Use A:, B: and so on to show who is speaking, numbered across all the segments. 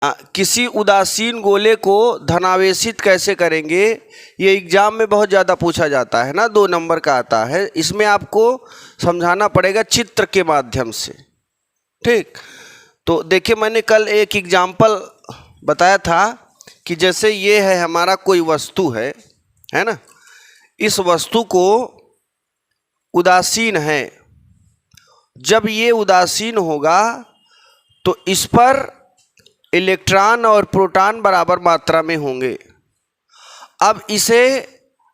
A: किसी उदासीन गोले को धनावेशित कैसे करेंगे, ये एग्जाम में बहुत ज़्यादा पूछा जाता है ना, 2 नंबर का आता है। इसमें आपको समझाना पड़ेगा चित्र के माध्यम से, ठीक। तो देखिए, मैंने कल एक एग्जाम्पल बताया था कि जैसे ये है हमारा कोई वस्तु है ना, इस वस्तु को उदासीन है। जब ये उदासीन होगा तो इस पर इलेक्ट्रॉन और प्रोटॉन बराबर मात्रा में होंगे। अब इसे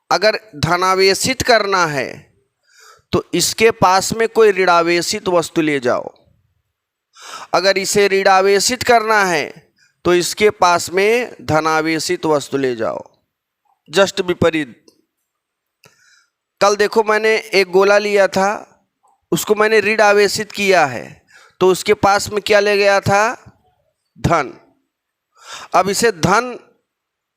A: अगर धनावेशित करना है तो इसके पास में कोई ऋणावेशित वस्तु ले जाओ, अगर इसे ऋणावेशित करना है तो इसके पास में धनावेशित वस्तु ले जाओ, जस्ट विपरीत। कल देखो, मैंने एक गोला लिया था, उसको मैंने ऋण आवेशित किया है, तो उसके पास में क्या ले गया था, धन। अब इसे धन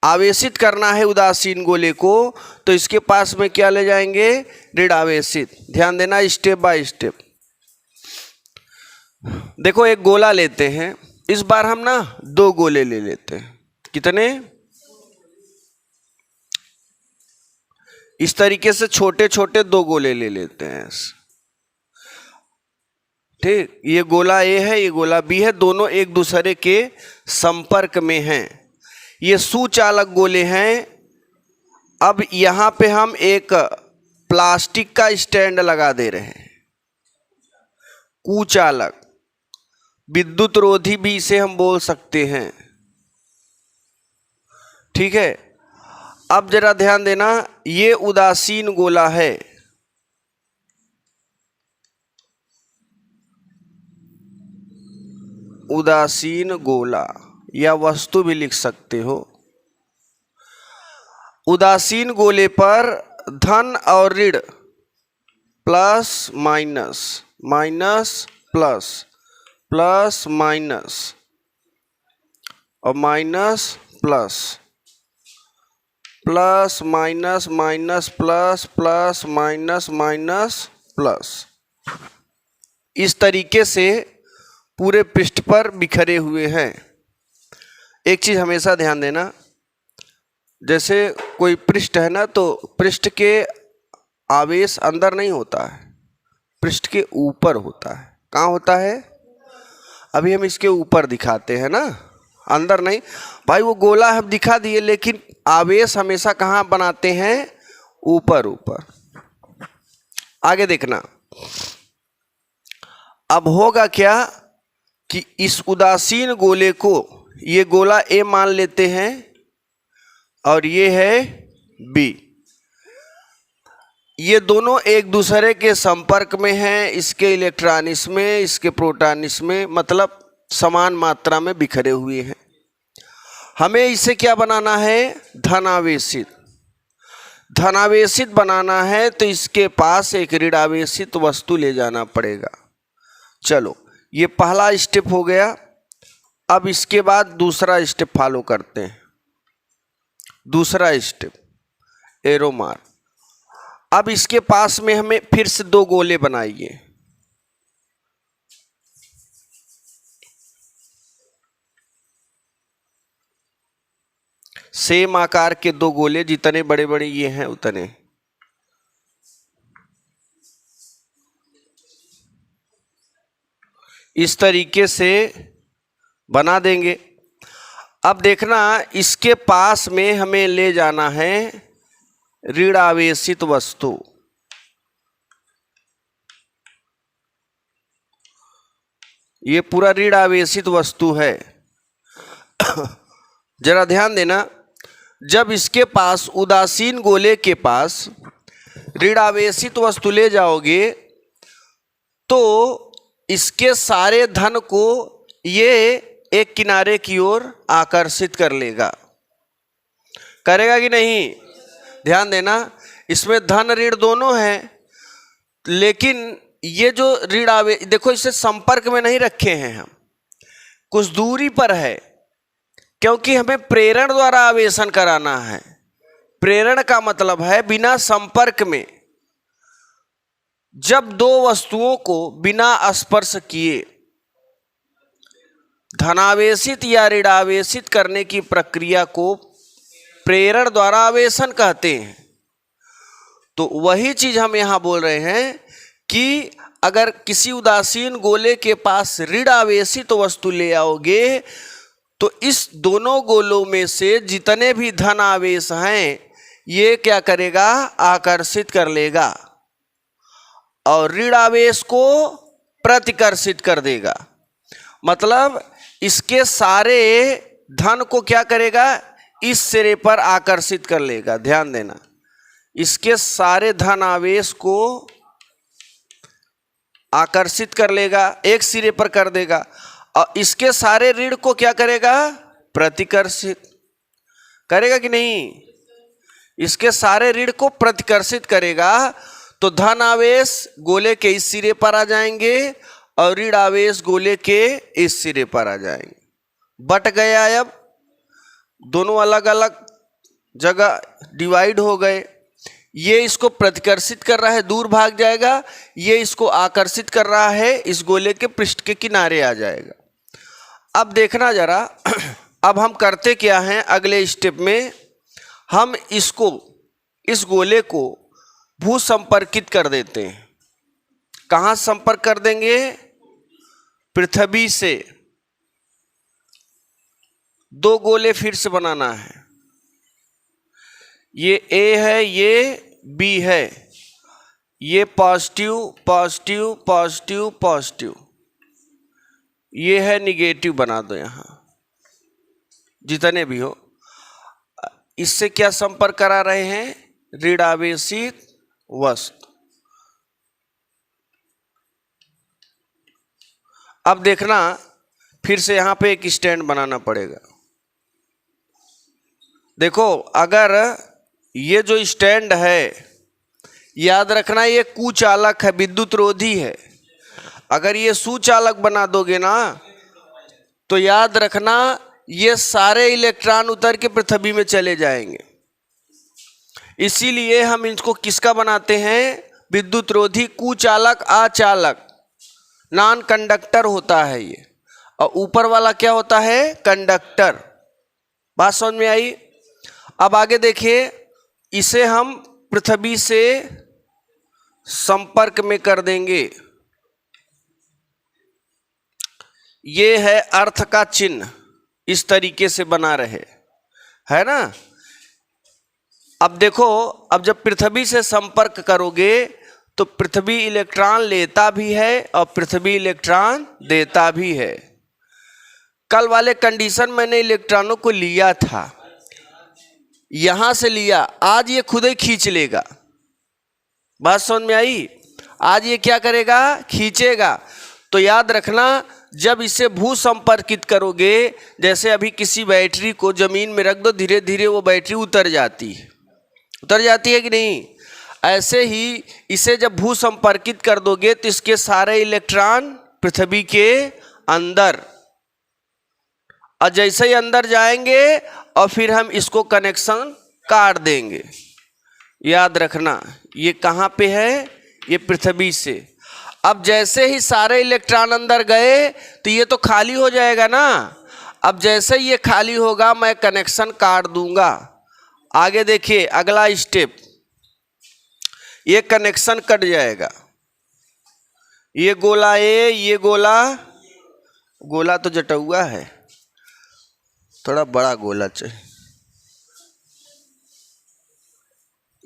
A: आवेशित करना है उदासीन गोले को, तो इसके पास में क्या ले जाएंगे, ऋण आवेशित। ध्यान देना स्टेप बाय स्टेप। देखो, एक गोला लेते हैं, इस बार हम ना 2 गोले ले लेते हैं। कितने, इस तरीके से छोटे छोटे 2 गोले ले लेते हैं, ठीक। ये गोला ए है, ये गोला बी है, दोनों एक दूसरे के संपर्क में हैं। ये सुचालक गोले हैं। अब यहाँ पे हम एक प्लास्टिक का स्टैंड लगा दे रहे हैं, कुचालक, विद्युत रोधी भी इसे हम बोल सकते हैं, ठीक है। अब जरा ध्यान देना, ये उदासीन गोला है, उदासीन गोला या वस्तु भी लिख सकते हो। उदासीन गोले पर धन और ऋण, plus minus, minus plus, plus minus और minus plus, plus minus, minus plus, plus minus, minus plus, इस तरीके से पूरे पृष्ठ पर बिखरे हुए हैं। एक चीज़ हमेशा ध्यान देना, जैसे कोई पृष्ठ है ना, तो पृष्ठ के आवेश अंदर नहीं होता है, पृष्ठ के ऊपर होता है। कहाँ होता है, अभी हम इसके ऊपर दिखाते हैं ना, अंदर नहीं। भाई वो गोला हम दिखा दिए, लेकिन आवेश हमेशा कहाँ बनाते हैं, ऊपर ऊपर। आगे देखना, अब होगा क्या कि इस उदासीन गोले को, ये गोला ए मान लेते हैं और ये है बी, ये दोनों एक दूसरे के संपर्क में हैं। इसके इलेक्ट्रॉन इसमें, इसके प्रोटॉन इसमें, मतलब समान मात्रा में बिखरे हुए हैं। हमें इसे क्या बनाना है, धनावेशित। धनावेशित बनाना है तो इसके पास एक ऋणावेशित वस्तु ले जाना पड़ेगा। चलो, ये पहला स्टेप हो गया। अब इसके बाद दूसरा स्टेप फॉलो करते हैं। दूसरा स्टेप, एरो मार। अब इसके पास में हमें फिर से 2 गोले बनाइए। सेम आकार के 2 गोले, जितने बड़े बड़े ये हैं उतने। इस तरीके से बना देंगे। अब देखना, इसके पास में हमें ले जाना है ऋण आवेशित वस्तु। ये पूरा ऋण आवेशित वस्तु है। जरा ध्यान देना, जब इसके पास, उदासीन गोले के पास ऋण आवेशित वस्तु ले जाओगे तो इसके सारे धन को ये एक किनारे की ओर आकर्षित कर लेगा। करेगा कि नहीं, ध्यान देना। इसमें धन ऋण दोनों हैं, लेकिन ये जो ऋण आवेश, देखो इसे संपर्क में नहीं रखे हैं हम, कुछ दूरी पर है, क्योंकि हमें प्रेरण द्वारा आवेशन कराना है। प्रेरण का मतलब है बिना संपर्क में। जब 2 वस्तुओं को बिना स्पर्श किए धनावेशित या ऋणावेशित करने की प्रक्रिया को प्रेरण द्वारा आवेशन कहते हैं। तो वही चीज हम यहां बोल रहे हैं कि अगर किसी उदासीन गोले के पास ऋण आवेशित वस्तु ले आओगे तो इस दोनों गोलों में से जितने भी धन आवेश हैं ये क्या करेगा, आकर्षित कर लेगा और ऋण आवेश को प्रतिकर्षित कर देगा। मतलब इसके सारे धन को क्या करेगा, इस सिरे पर आकर्षित कर लेगा। ध्यान देना, इसके सारे धन आवेश को आकर्षित कर लेगा, एक सिरे पर कर देगा और इसके सारे ऋण को क्या करेगा, प्रतिकर्षित करेगा कि नहीं। इसके सारे ऋण को प्रतिकर्षित करेगा तो धन आवेश गोले के इस सिरे पर आ जाएंगे और ऋण आवेश गोले के इस सिरे पर आ जाएंगे। बट गया, अब दोनों अलग अलग जगह डिवाइड हो गए। ये इसको प्रतिकर्षित कर रहा है, दूर भाग जाएगा, ये इसको आकर्षित कर रहा है, इस गोले के पृष्ठ के किनारे आ जाएगा। अब देखना जरा, अब हम करते क्या हैं, अगले स्टेप में हम इसको, इस गोले को भू संपर्कित कर देते हैं। कहाँ संपर्क कर देंगे, पृथ्वी से। दो गोले फिर से बनाना है, ये ए है, ये बी है, ये पॉजिटिव पॉजिटिव पॉजिटिव पॉजिटिव, ये है निगेटिव, बना दो यहां जितने भी हो। इससे क्या संपर्क करा रहे हैं, ऋण आवेशित वस्तु। अब देखना, फिर से यहां पे एक स्टैंड बनाना पड़ेगा। देखो, अगर ये जो स्टैंड है, याद रखना ये कुचालक है, विद्युत रोधी है। अगर ये सुचालक बना दोगे ना तो याद रखना ये सारे इलेक्ट्रॉन उतर के पृथ्वी में चले जाएंगे। इसीलिए हम इनको किसका बनाते हैं, विद्युत रोधी, कुचालक, अचालक, नॉन कंडक्टर होता है ये, और ऊपर वाला क्या होता है, कंडक्टर। बात समझ में आई। अब आगे देखिए, इसे हम पृथ्वी से संपर्क में कर देंगे। ये है अर्थ का चिन्ह, इस तरीके से बना रहे, है ना। अब देखो, अब जब पृथ्वी से संपर्क करोगे तो पृथ्वी इलेक्ट्रॉन लेता भी है और पृथ्वी इलेक्ट्रॉन देता भी है। कल वाले कंडीशन मैंने इलेक्ट्रॉनों को लिया था, यहां से लिया, आज ये खुद ही खींच लेगा। बात समझ में आई। आज ये क्या करेगा, खींचेगा। तो याद रखना, जब इसे भू संपर्कित करोगे, जैसे अभी किसी बैटरी को जमीन में रख दो, धीरे धीरे वो बैटरी उतर जाती है, उतर जाती है कि नहीं। ऐसे ही इसे जब भू संपर्कित कर दोगे तो इसके सारे इलेक्ट्रॉन पृथ्वी के अंदर, और जैसे ही अंदर जाएंगे और फिर हम इसको कनेक्शन काट देंगे। याद रखना, ये कहाँ पे है, ये पृथ्वी से। अब जैसे ही सारे इलेक्ट्रॉन अंदर गए तो ये तो खाली हो जाएगा ना। अब जैसे ही ये खाली होगा मैं कनेक्शन काट दूंगा। आगे देखिए, अगला स्टेप, ये कनेक्शन कट जाएगा। ये गोला ए, ये गोला तो जटुआ है, थोड़ा बड़ा गोला चाहिए।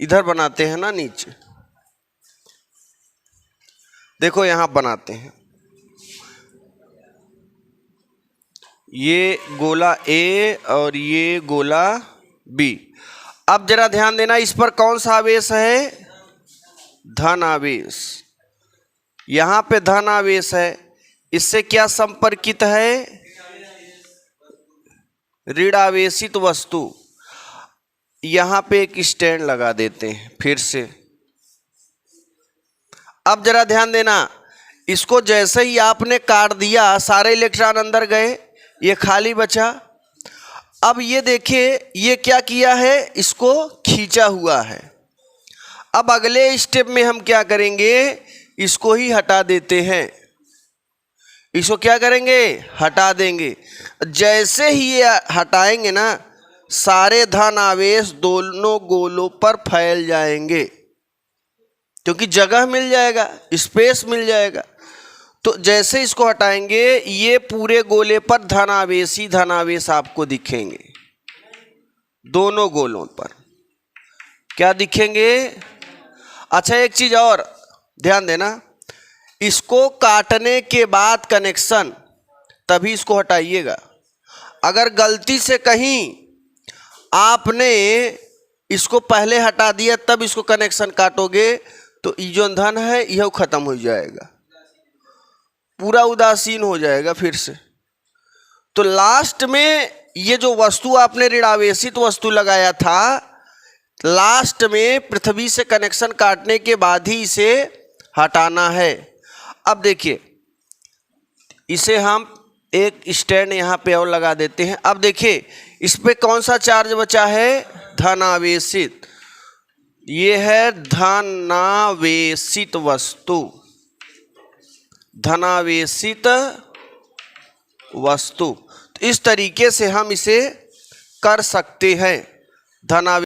A: इधर बनाते हैं ना नीचे, देखो यहां बनाते हैं। ये गोला ए और ये गोला बी। अब जरा ध्यान देना, इस पर कौन सा आवेश है, धन आवेश। यहां पे धन आवेश है, इससे क्या संपर्कित है, ऋण आवेशित वस्तु। यहां पे एक स्टैंड लगा देते हैं फिर से। अब जरा ध्यान देना, इसको जैसे ही आपने काट दिया, सारे इलेक्ट्रॉन अंदर गए, ये खाली बचा। अब ये देखिए, ये क्या किया है, इसको खींचा हुआ है। अब अगले स्टेप में हम क्या करेंगे, इसको ही हटा देते हैं। इसको क्या करेंगे, हटा देंगे। जैसे ही ये हटाएंगे ना, सारे धन आवेश दोनों गोलों पर फैल जाएंगे, क्योंकि जगह मिल जाएगा, स्पेस मिल जाएगा। तो जैसे इसको हटाएंगे, ये पूरे गोले पर धनावेश ही धनावेश आपको दिखेंगे, दोनों गोलों पर क्या दिखेंगे। अच्छा, एक चीज और ध्यान देना, इसको काटने के बाद कनेक्शन, तभी इसको हटाइएगा। अगर गलती से कहीं आपने इसको पहले हटा दिया तब इसको कनेक्शन काटोगे, तो ये जो धन है यह खत्म हो जाएगा, पूरा उदासीन हो जाएगा फिर से। तो लास्ट में ये जो वस्तु आपने ऋणावेशित वस्तु लगाया था, लास्ट में पृथ्वी से कनेक्शन काटने के बाद ही इसे हटाना है। अब देखिए, इसे हम एक स्टैंड यहाँ पे और लगा देते हैं। अब देखिए, इस पे कौन सा चार्ज बचा है, धनावेशित। ये है धनावेशित वस्तु, धनावेशित वस्तु। तो इस तरीके से हम इसे कर सकते हैं। धनावेशित